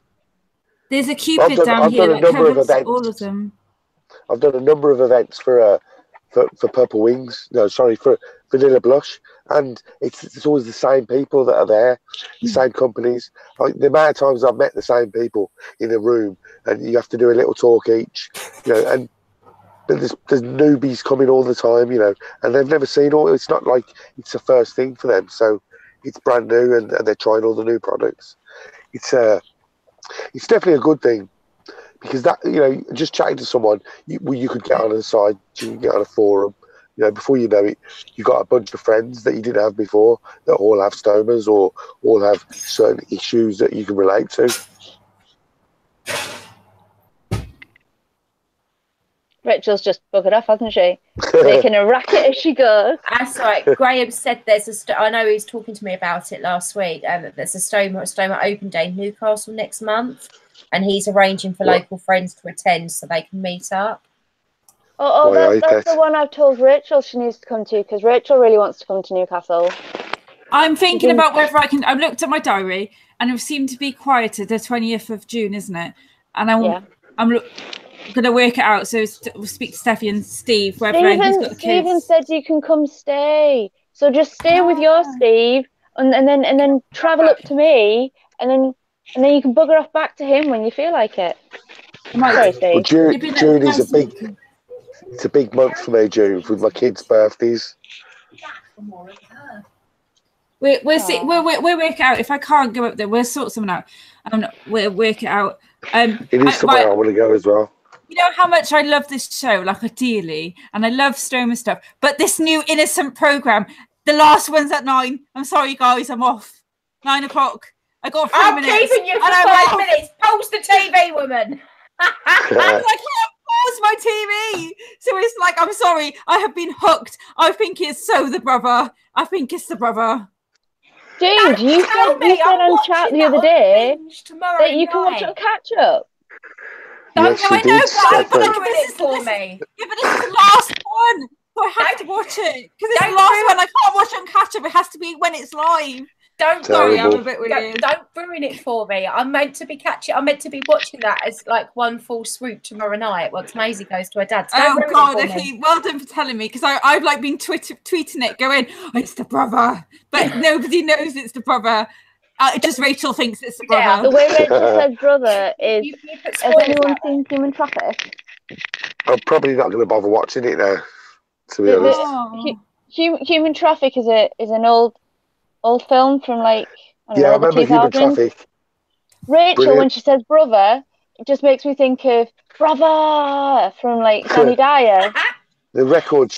There's a Cupid down here that covers all of them. I've done a number of events for Purple Wings. No, sorry, for Vanilla Blush, and it's always the same people that are there, the same companies. Like the amount of times I've met the same people in a room, and you have to do a little talk each, you know. And but there's newbies coming all the time, you know, and they've never seen all. It's not like it's the first thing for them, so it's brand new, and they're trying all the new products. It's definitely a good thing. Because that, you know, just chatting to someone, you could get on the side, you can get on a forum, You know, before you know it, you got a bunch of friends that you didn't have before that all have stomas or all have certain issues that you can relate to. Rachel's just buggered off, hasn't she? Making a racket as she goes. That's right. Graham said there's I know he was talking to me about it last week. There's a stoma open day in Newcastle next month, and he's arranging for local friends to attend so they can meet up. That's the one I've told Rachel she needs to come to, because Rachel really wants to come to Newcasall. I'm thinking about whether I can. I've looked at my diary, and it seemed to be quieter the 20th of June, isn't it? And I'm going to work it out. So we'll speak to Steffi and Steve. Whether he's got the kids. Stephen said you can come stay. So just stay with your Steve, and then travel up to me, and then you can bugger off back to him when you feel like it. Sorry, Steve. Well, June is it's a big month for me, June, with my kids' birthdays. We'll see. We'll work it out. If I can't go up there, we'll sort something out. We'll work it out. It is somewhere I want to go as well. You know how much I love this show, like ideally, and I love stoma stuff. But this new innocent program, the last one's at 9. I'm sorry, guys, I'm off. 9 o'clock. I got 3 minutes. I'm keeping you for 5 minutes. Pause the TV, woman. I can't pause my TV. So it's like, I'm sorry, I have been hooked. I think it's the brother. Dude, you said on chat the other day that you can watch it on catch up. Yes, I know, but this is for me. Yeah, but this is the last one. So I have to watch it. Because it's the last one. I can't watch it on catch up. It has to be when it's live. Don't worry, I'm a bit weird. Don't ruin it for me. I'm meant to be watching that as like one full swoop tomorrow night once Maisie goes to her dad's. Oh God, okay. Well done for telling me, because I've like been tweeting it, going, oh, it's the brother, but nobody knows it's the brother. Just Rachel thinks it's the brother. Yeah, the way Rachel says brother is. Has anyone seen Human Traffic? I'm probably not going to bother watching it now, to be honest. Human Traffic is an old film from like I remember Human Traffic. Rachel, Brilliant. when she says brother, it just makes me think of brother from like Danny Dyer. The record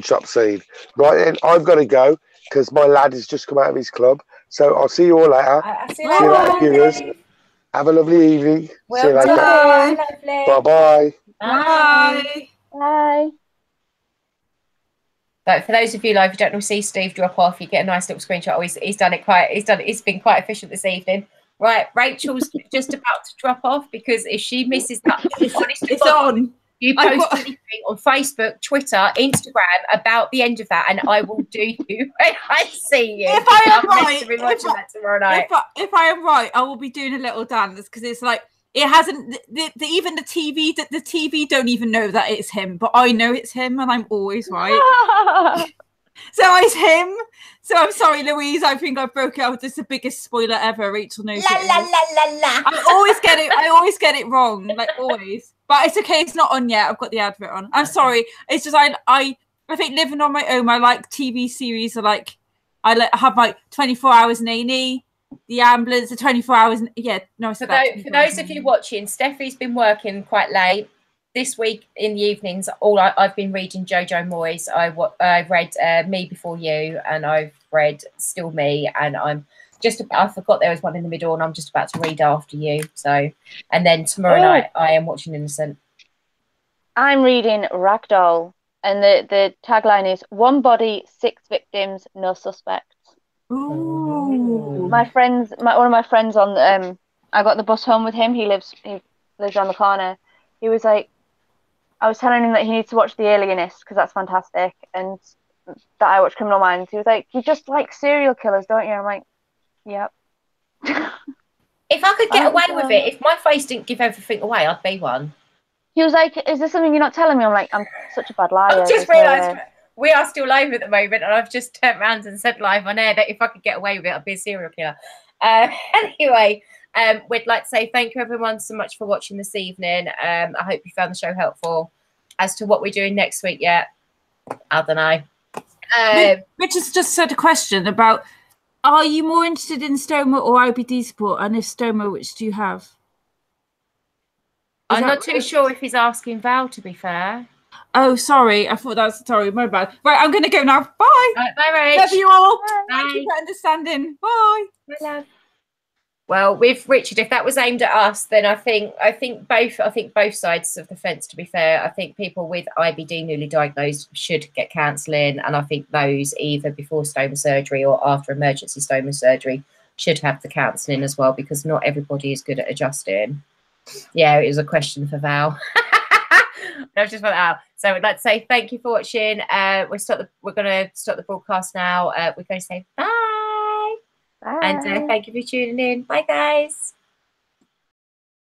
shop scene. Right then, I've got to go because my lad has just come out of his club. So I'll see you all later. See you later, viewers. Have a lovely evening. Well see you later. Bye-bye. Bye. Bye. But for those of you live who don't see Steve drop off, you get a nice little screenshot. It's been quite efficient this evening. Right, Rachel's just about to drop off because if she misses that, it's on. You post anything on Facebook, Twitter, Instagram about the end of that, and I will do you when I see you. If I am right, to be watching that tomorrow night. If I am right, I will be doing a little dance because it's like it hasn't. Even the TV don't even know that it's him, but I know it's him, and I'm always right. So it's him. So I'm sorry, Louise. I think I broke out. This is the biggest spoiler ever. Rachel knows. La la la la la. I always get it wrong. Like always. But it's okay. It's not on yet. I've got the advert on. I'm sorry. It's just I think living on my own. I like TV series. I have like 24 hours in A&E. The ambulance. The 24 hours. For those of you watching, Steffi's been working quite late. This week in the evenings, I've been reading Jojo Moyes. I've read Me Before You, and I've read Still Me, and I forgot there was one in the middle, and I'm just about to read After You. So, and then tomorrow night I am watching Innocent. I'm reading Ragdoll, and the tagline is "One body, 6 victims, no suspects." Ooh. One of my friends on I got the bus home with him. He lives around the corner. He was like, I was telling him that he needs to watch The Alienist because that's fantastic, and that I watch Criminal Minds. He was like, "You just like serial killers, don't you?" I'm like, "Yep." If I could get away with it, if my face didn't give everything away, I'd be one. He was like, "Is this something you're not telling me?" I'm like, "I'm such a bad liar." I've just realised we are still live at the moment, and I've just turned around and said live on air that if I could get away with it, I'd be a serial killer. Anyway. We'd like to say thank you everyone so much for watching this evening. I hope you found the show helpful. As to what we're doing next week yet, I don't know. Richard's just said a question about, are you more interested in stoma or IBD support? And if stoma, which do you have? I'm not too sure if he's asking Val, to be fair. Oh, sorry. I thought that's sorry. My bad. Right, I'm going to go now. Bye. Right, bye, Rach. Love you all. Bye. Thank you for understanding. Bye. Bye, love. Well, with Richard, if that was aimed at us, then I think both sides of the fence. To be fair, I think people with IBD newly diagnosed should get counselling, and I think those either before stoma surgery or after emergency stoma surgery should have the counselling as well, because not everybody is good at adjusting. Yeah, it was a question for Val. I've just put that out. So we'd like to say thank you for watching. We're going to stop the broadcast now. We're going to say bye. Bye. And thank you for tuning in. Bye, guys.